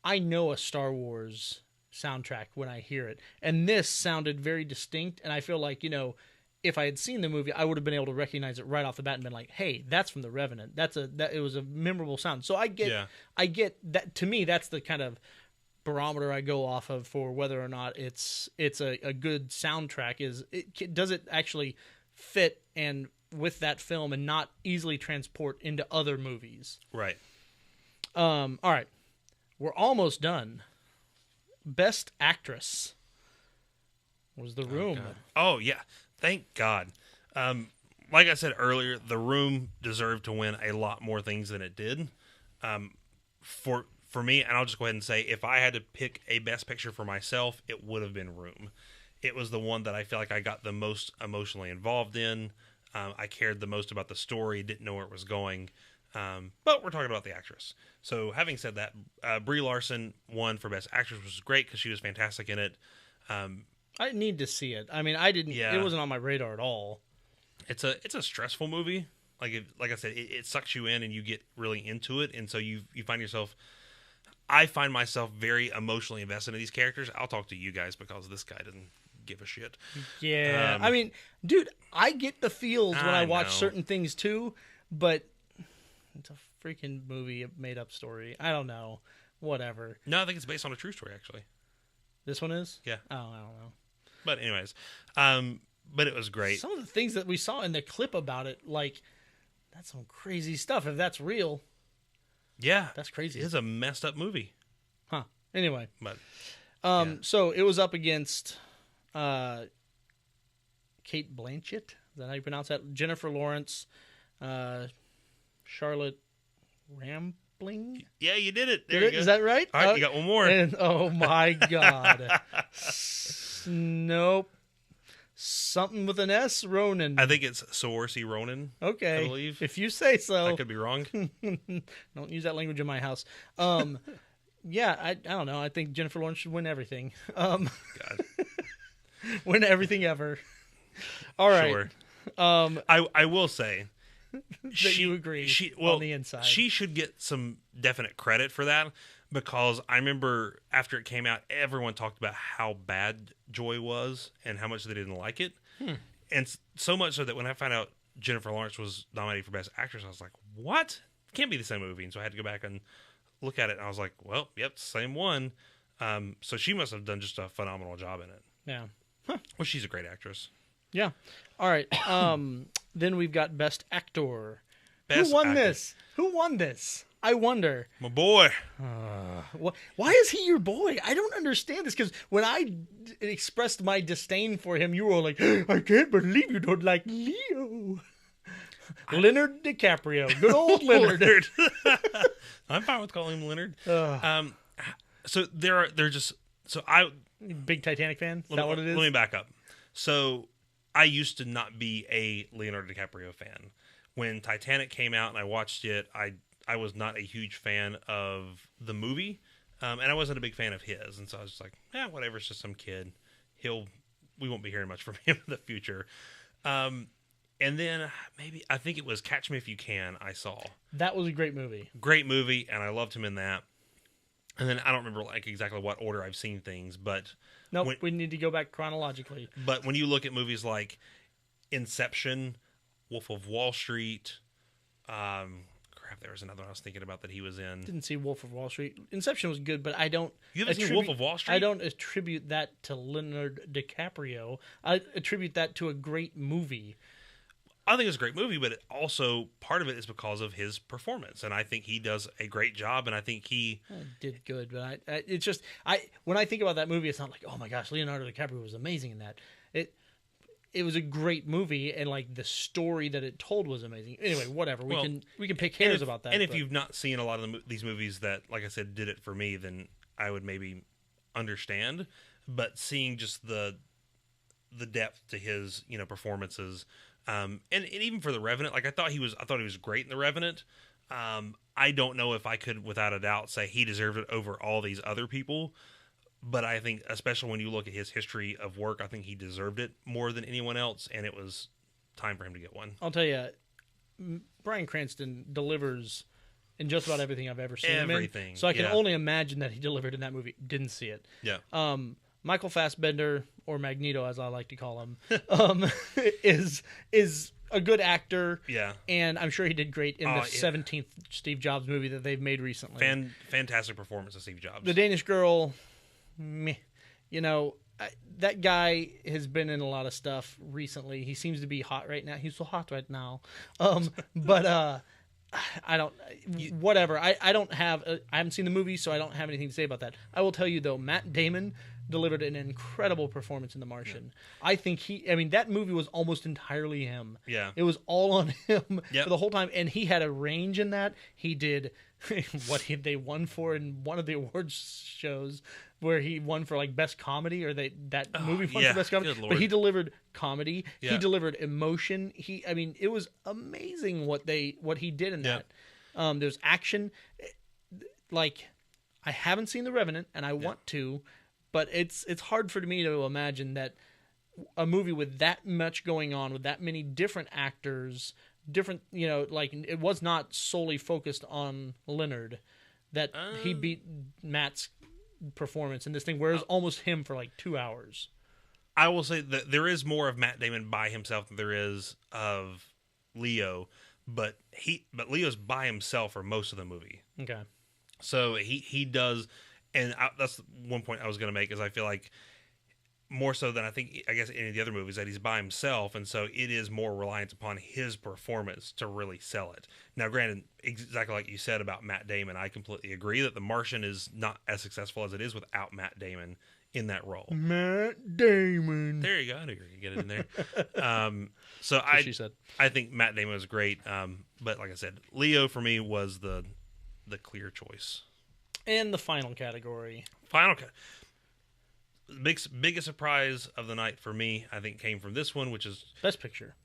I know a Star Wars soundtrack when I hear it, and this sounded very distinct, and I feel like if I had seen the movie, I would have been able to recognize it right off the bat and been like, hey, that's from The Revenant. It was a memorable sound. So I get that. To me, that's the kind of barometer I go off of for whether or not it's a good soundtrack. Does it actually fit and with that film and not easily transport into other movies? Right. All right. We're almost done. Best Actress was The Room. Oh, yeah. Thank God. Like I said earlier, The Room deserved to win a lot more things than it did. For me, and I'll just go ahead and say, if I had to pick a Best Picture for myself, it would have been Room. It was the one that I feel like I got the most emotionally involved in. I cared the most about the story, didn't know where it was going. But we're talking about the actress. So having said that, Brie Larson won for Best Actress, which was great because she was fantastic in it. I need to see it. I mean, I didn't. Yeah. It wasn't on my radar at all. It's a stressful movie. Like I said, it sucks you in and you get really into it, and so you find yourself. I find myself very emotionally invested in these characters. I'll talk to you guys because this guy doesn't give a shit. Yeah, I mean, dude, I get the feels when I watch certain things too, but it's a freaking movie, a made-up story. I don't know. Whatever. No, I think it's based on a true story, actually. This one is? Yeah. Oh, I don't know. But anyways, but it was great. Some of the things that we saw in the clip about it, that's some crazy stuff. If that's real. Yeah. That's crazy. It is a messed up movie. Huh. Anyway. But So it was up against Kate Blanchett. Is that how you pronounce that? Jennifer Lawrence, Charlotte Rampling. Yeah, you did it. There you go. Is that right? All right, you got one more. And, oh my God. Nope. Something with an S, Ronan. I think it's Saoirse Ronan. Okay. I believe. If you say so. I could be wrong. Don't use that language in my house. Yeah, I don't know. I think Jennifer Lawrence should win everything. God. Win everything ever. All right. Sure. I will say, that you agree on the inside. She should get some definite credit for that, because I remember after it came out, everyone talked about how bad Joy was and how much they didn't like it. And so much so that when I found out Jennifer Lawrence was nominated for Best Actress, I was like, what? It can't be the same movie. And so I had to go back and look at it, and I was like, well, yep, same one. So she must have done just a phenomenal job in it. Yeah. Well, she's a great actress. Yeah. All right. Then we've got Best Actor. Best Who won actor. this? Who won this? I wonder. My boy. Why is he your boy? I don't understand this, because when I expressed my disdain for him, you were like, I can't believe you don't like Leo. Leonard DiCaprio. Good old Leonard. I'm fine with calling him Leonard. So they're just, so I, Big Titanic fan? Is that what it is? Let me back up. So I used to not be a Leonardo DiCaprio fan. When Titanic came out and I watched it, I was not a huge fan of the movie, and I wasn't a big fan of his. And so I was just like, whatever, it's just some kid. We won't be hearing much from him in the future. And then I think it was Catch Me If You Can I saw. That was a great movie. Great movie, and I loved him in that. And then I don't remember like exactly what order I've seen things, but we need to go back chronologically. But when you look at movies like Inception, Wolf of Wall Street, there was another one I was thinking about that he was in. Didn't see Wolf of Wall Street. Inception was good, but I don't. You haven't seen Wolf of Wall Street? I don't attribute that to Leonard DiCaprio. I attribute that to a great movie. I think it's a great movie, but also part of it is because of his performance, and I think he does a great job, and I think he did good. But it's just when I think about that movie, it's not like, oh my gosh, Leonardo DiCaprio was amazing in that. It was a great movie, and like the story that it told was amazing. Anyway, whatever. We can pick hairs about that. And if you've not seen a lot of these movies that, like I said, did it for me, then I would maybe understand. But seeing just the depth to his performances. And even for The Revenant, like I thought he was great in The Revenant. I don't know if I could, without a doubt, say he deserved it over all these other people. But I think, especially when you look at his history of work, I think he deserved it more than anyone else, and it was time for him to get one. I'll tell you, Bryan Cranston delivers in just about everything I've ever seen him in. So I can only imagine that he delivered in that movie. Didn't see it. Yeah. Michael Fassbender, or Magneto as I like to call him, is a good actor. Yeah. And I'm sure he did great in the 17th Steve Jobs movie that they've made recently. Fantastic performance of Steve Jobs. The Danish Girl, meh. That guy has been in a lot of stuff recently. He seems to be hot right now. He's so hot right now. But I don't. Whatever. I haven't seen the movie, so I don't have anything to say about that. I will tell you though, Matt Damon delivered an incredible performance in The Martian. Yeah. I think that movie was almost entirely him. Yeah. It was all on him for the whole time, and he had a range in that. He did they won for in one of the awards shows where he won for like best comedy, or movie won for best comedy. But he delivered comedy. Yeah. He delivered emotion. It was amazing what he did in that. There's action. Like, I haven't seen The Revenant, and I want to, but it's hard for me to imagine that a movie with that much going on, with that many different actors, like it was not solely focused on Leonard, that he beat Matt's performance in this thing, where it was almost him for like 2 hours. I will say that there is more of Matt Damon by himself than there is of Leo, but Leo's by himself for most of the movie. Okay. So he does, and that's one point I was going to make, is I feel like more so than I guess any of the other movies, that he's by himself, and so it is more reliant upon his performance to really sell it. Now, granted, exactly like you said about Matt Damon, I completely agree that The Martian is not as successful as it is without Matt Damon in that role. Matt Damon. There you go. I knew you were going to get it in there. She said. I think Matt Damon was great, but like I said, Leo for me was the clear choice. And the final category. Biggest surprise of the night for me, I think, came from this one, which is Best Picture,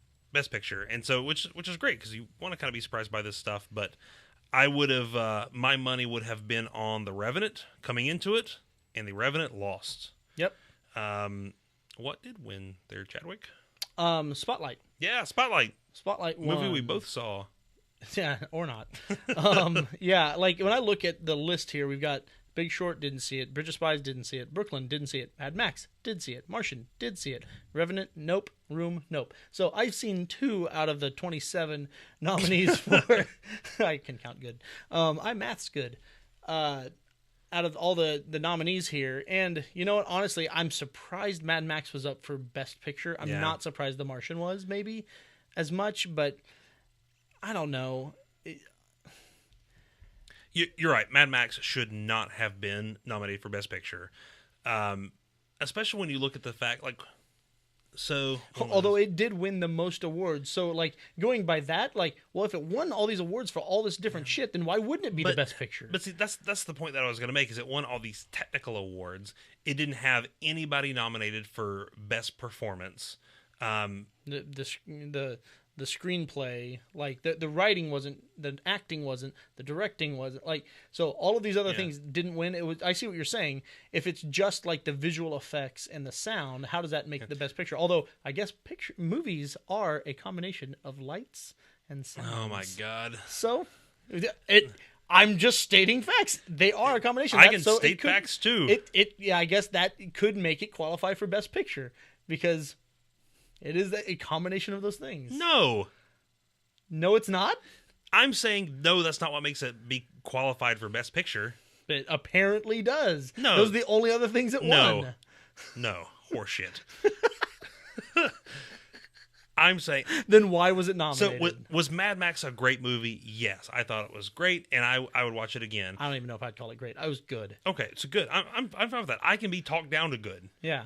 and so which is great, because you want to kind of be surprised by this stuff. But I would have my money would have been on The Revenant coming into it, and The Revenant lost. Yep. What did win there, Chadwick? Spotlight. Yeah, Spotlight. Spotlight won. Movie we both saw. Yeah, or not. Yeah, like when I look at the list here, we've got Big Short, didn't see it. Bridge of Spies, didn't see it. Brooklyn, didn't see it. Mad Max, did see it. Martian, did see it. Revenant, nope. Room, nope. So I've seen 2 out of the 27 nominees for. I can count good. I'm math's good. Out of all the nominees here, and you know what? Honestly, I'm surprised Mad Max was up for Best Picture. I'm not surprised The Martian was maybe as much, but I don't know. You're right. Mad Max should not have been nominated for Best Picture, especially when you look at the fact, like, so. Although it did win the most awards, so like going by that, like, well, if it won all these awards for all this different shit, then why wouldn't it be the Best Picture? But see, that's the point that I was going to make. Is it won all these technical awards? It didn't have anybody nominated for Best Performance. The screenplay, like the writing wasn't, the acting wasn't, the directing wasn't, like, so all of these other things didn't win. It was, I see what you're saying. If it's just like the visual effects and the sound, how does that make the Best Picture? Although I guess movies are a combination of lights and sounds. Oh my God! So I'm just stating facts. They are a combination. I can state facts too. Yeah, I guess that could make it qualify for Best Picture because it is a combination of those things. No, it's not. I'm saying no. That's not what makes it be qualified for Best Picture. It apparently does. No, those are the only other things that won. No, horseshit. I'm saying. Then why was it nominated? So was Mad Max a great movie? Yes, I thought it was great, and I would watch it again. I don't even know if I'd call it great. I was good. Okay, so good. I'm fine with that. I can be talked down to good. Yeah.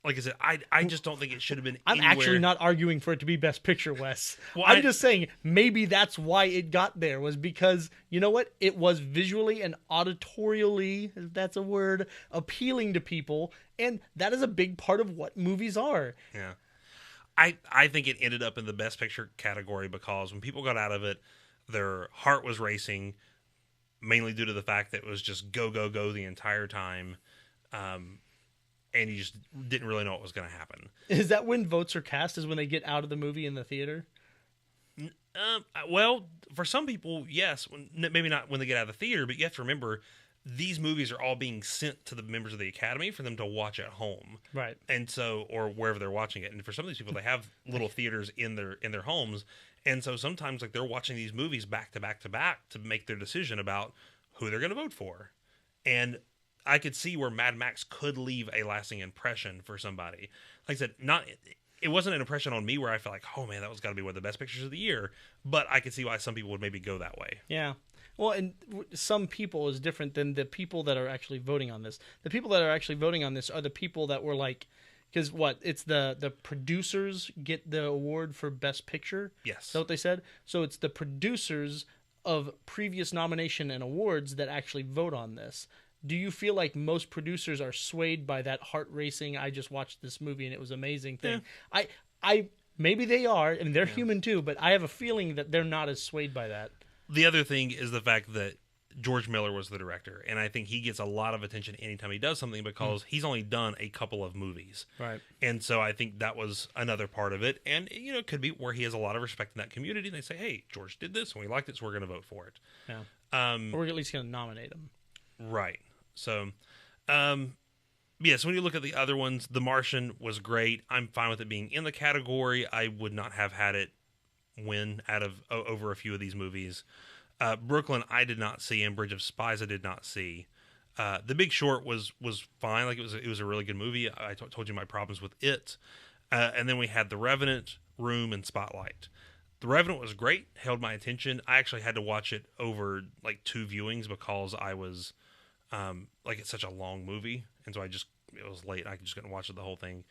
Like I said, I just don't think it should have been. I'm actually not arguing for it to be Best Picture, Wes. Well, I'm just saying maybe that's why it got there, was because, you know what? It was visually and auditorially, if that's a word, appealing to people, and that is a big part of what movies are. Yeah. I think it ended up in the Best Picture category because when people got out of it, their heart was racing, mainly due to the fact that it was just go, go, go the entire time. And you just didn't really know what was going to happen. Is that when votes are cast, is when they get out of the movie in the theater? Well, for some people, yes. Maybe not when they get out of the theater, but you have to remember, these movies are all being sent to the members of the Academy for them to watch at home. Right. And so, or wherever they're watching it. And for some of these people, they have little theaters in their homes. And so sometimes, like, they're watching these movies back to back to back to make their decision about who they're going to vote for. And I could see where Mad Max could leave a lasting impression for somebody. Like I said, it wasn't an impression on me where I felt like, oh man, that was got to be one of the best pictures of the year. But I could see why some people would maybe go that way. Yeah. Well, and some people is different than the people that are actually voting on this. The people that are actually voting on this are the people that were like, because it's the producers get the award for Best Picture. Yes. Is that what they said? So it's the producers of previous nomination and awards that actually vote on this. Do you feel like most producers are swayed by that heart racing, I just watched this movie and it was amazing thing? Yeah. I maybe they are, and they're human too, but I have a feeling that they're not as swayed by that. The other thing is the fact that George Miller was the director, and I think he gets a lot of attention anytime he does something because he's only done a couple of movies. Right. And so I think that was another part of it. And, you know, it could be where he has a lot of respect in that community. And they say, hey, George did this, and we liked it, so we're going to vote for it. Yeah. Or we're at least going to nominate him. Right. So, so when you look at the other ones, The Martian was great. I'm fine with it being in the category. I would not have had it win over a few of these movies. Brooklyn, I did not see, and Bridge of Spies, I did not see. The Big Short was fine. Like it was a really good movie. I told you my problems with it. And then we had The Revenant, Room, and Spotlight. The Revenant was great, held my attention. I actually had to watch it over like 2 viewings because I was it's such a long movie, and so it was late. I just couldn't watch it the whole thing.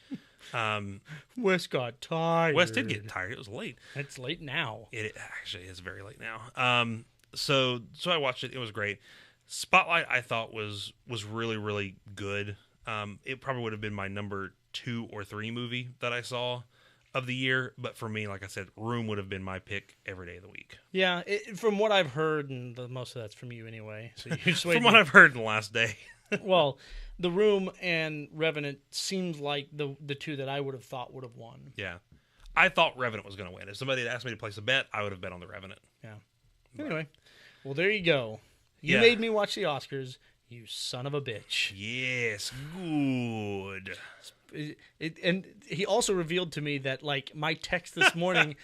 Wes got tired. Wes did get tired. It was late. It's late now. It actually is very late now. So I watched it. It was great. Spotlight I thought was really, really good. It probably would have been my number 2 or 3 movie that I saw of the year, but for me, like I said, Room would have been my pick every day of the week. Yeah, from what I've heard, and most of that's from you anyway. So you from what I've heard in the last day. Well, The Room and Revenant seems like the two that I would have thought would have won. Yeah. I thought Revenant was going to win. If somebody had asked me to place a bet, I would have bet on the Revenant. Yeah. Anyway, well, there you go. You Yeah. made me watch the Oscars, you son of a bitch. Yes, good. And he also revealed to me that, like, my text this morning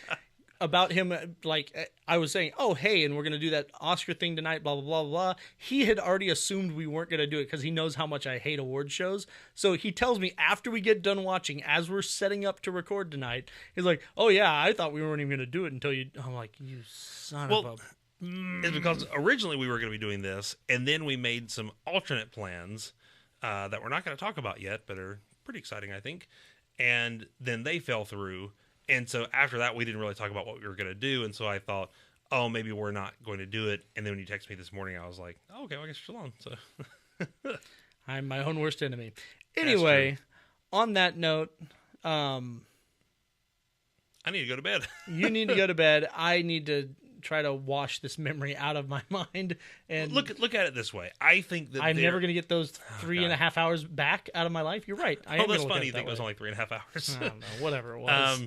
about him, like, I was saying, oh, hey, and we're going to do that Oscar thing tonight, blah, blah, blah, blah. He had already assumed we weren't going to do it because he knows how much I hate award shows. So he tells me after we get done watching, as we're setting up to record tonight, he's like, oh, yeah, I thought we weren't even going to do it until you... I'm like, you son of a... It's because originally we were going to be doing this, and then we made some alternate plans that we're not going to talk about yet, but are pretty exciting, I think. And then they fell through. And so after that, we didn't really talk about what we were going to do. And so I thought, oh, maybe we're not going to do it. And then when you texted me this morning, I was like, oh, okay, well, I guess you're still on. So I'm my own worst enemy. Anyway, on that note, I need to go to bed. you need to go to bed. I need to try to wash this memory out of my mind. And look at it this way. I think that I'm never going to get those 3.5 hours back out of my life. You're right. That's funny. You think it was only 3.5 hours? I don't know. Whatever it was.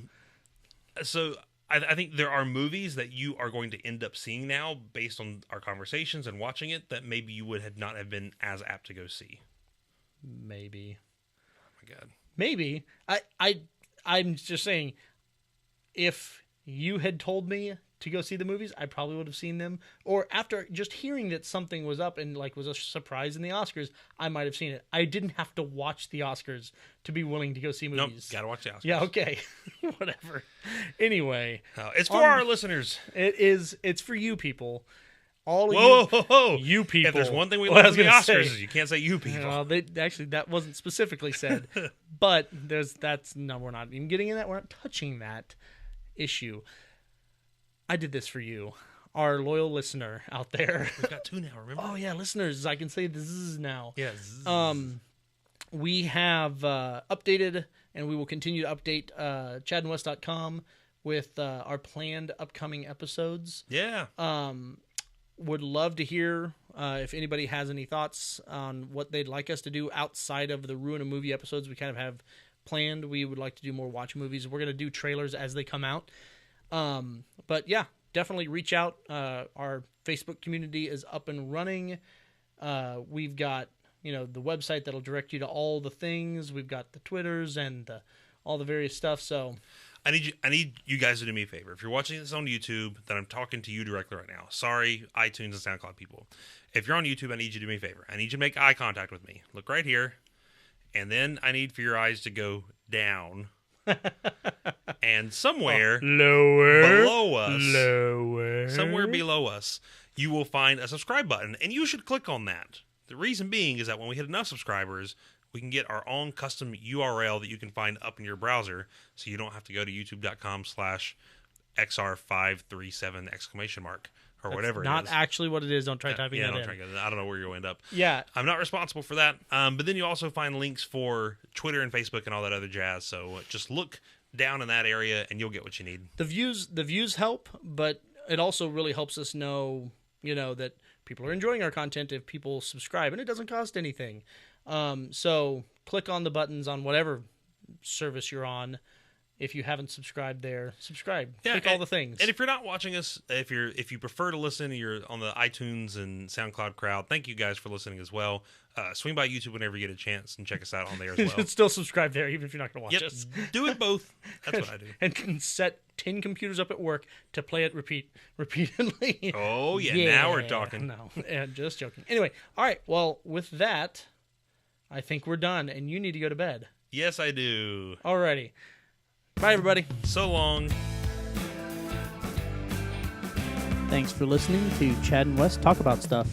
So I think there are movies that you are going to end up seeing now based on our conversations and watching it that maybe you would not have been as apt to go see. Maybe. Oh my God. Maybe. I'm just saying, if you had told me to go see the movies, I probably would have seen them. Or after just hearing that something was up and like was a surprise in the Oscars, I might have seen it. I didn't have to watch the Oscars to be willing to go see movies. Nope, gotta watch the Oscars. Yeah, okay. Whatever. Anyway. It's for our listeners. It's for you people. All Whoa. You people. If there's one thing we love in the Oscars is you can't say you people. Well, actually, that wasn't specifically said. But we're not even getting in that. We're not touching that issue. I did this for you, our loyal listener out there. We've got 2 now, remember? Oh, yeah, listeners. I can say this is now. Yeah. We have updated, and we will continue to update chadandwest.com with our planned upcoming episodes. Yeah. Would love to hear if anybody has any thoughts on what they'd like us to do outside of the Ruin a Movie episodes we kind of have planned. We would like to do more watch movies. We're going to do trailers as they come out. But yeah, definitely reach out. Our Facebook community is up and running. We've got, the website that'll direct you to all the things. We've got the Twitters and all the various stuff. So I need you guys to do me a favor. If you're watching this on YouTube, then I'm talking to you directly right now. Sorry, iTunes and SoundCloud people. If you're on YouTube, I need you to do me a favor. I need you to make eye contact with me. Look right here. And then I need for your eyes to go down. And somewhere below us, somewhere below us, you will find a subscribe button, and you should click on that. The reason being is that when we hit enough subscribers, we can get our own custom URL that you can find up in your browser, so you don't have to go to youtube.com/XR537!! Or whatever. Not it is. actually what it is. Don't try typing that in. Try to get it. I don't know where you'll end up. Yeah. I'm not responsible for that. But then you also find links for Twitter and Facebook and all that other jazz. So just look down in that area and you'll get what you need. The views help, but it also really helps us know, that people are enjoying our content if people subscribe, and it doesn't cost anything. So click on the buttons on whatever service you're on. If you haven't subscribed there, subscribe. Yeah, click all the things. And if you're not watching us, if you prefer to listen, you're on the iTunes and SoundCloud crowd. Thank you guys for listening as well. Swing by YouTube whenever you get a chance and check us out on there as well. Still subscribe there, even if you're not going to watch us. Do it both. That's what I do. And can set 10 computers up at work to play it repeatedly. Oh yeah, now we're talking. No, just joking. Anyway, all right. Well, with that, I think we're done, and you need to go to bed. Yes, I do. Alrighty. Bye, everybody. So long. Thanks for listening to Chad and Wes Talk About Stuff.